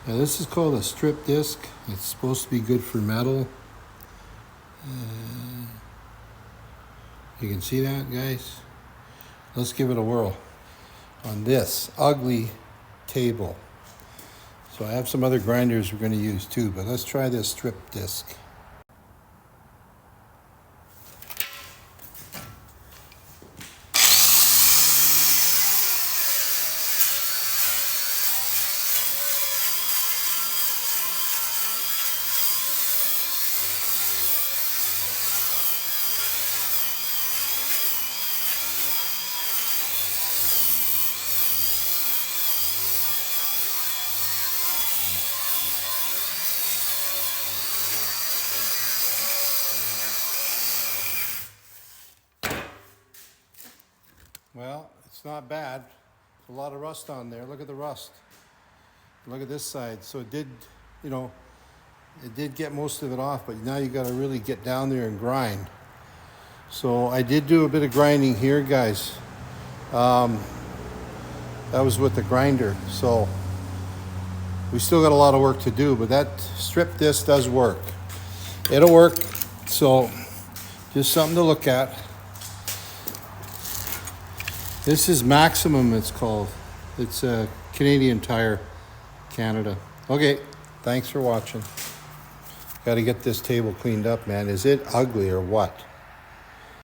Now this is called a strip disc. It's supposed to be good for metal. You can see that, guys? Let's give it a whirl on this ugly table. So I have some other grinders we're going to use too, but let's try this strip disc. Well, it's not bad. There's a lot of rust on there. Look at the rust. Look at this side. So it did, it did get most of it off, but now you got to really get down there and grind. So I did do a bit of grinding here, guys. That was with the grinder. So we still got a lot of work to do, but that strip disc does work. It'll work. So just something to look at. This is Maximum, it's called. It's a Canadian Tire, Canada. Okay, thanks for watching. Got to get this table cleaned up, man. Is it ugly or what?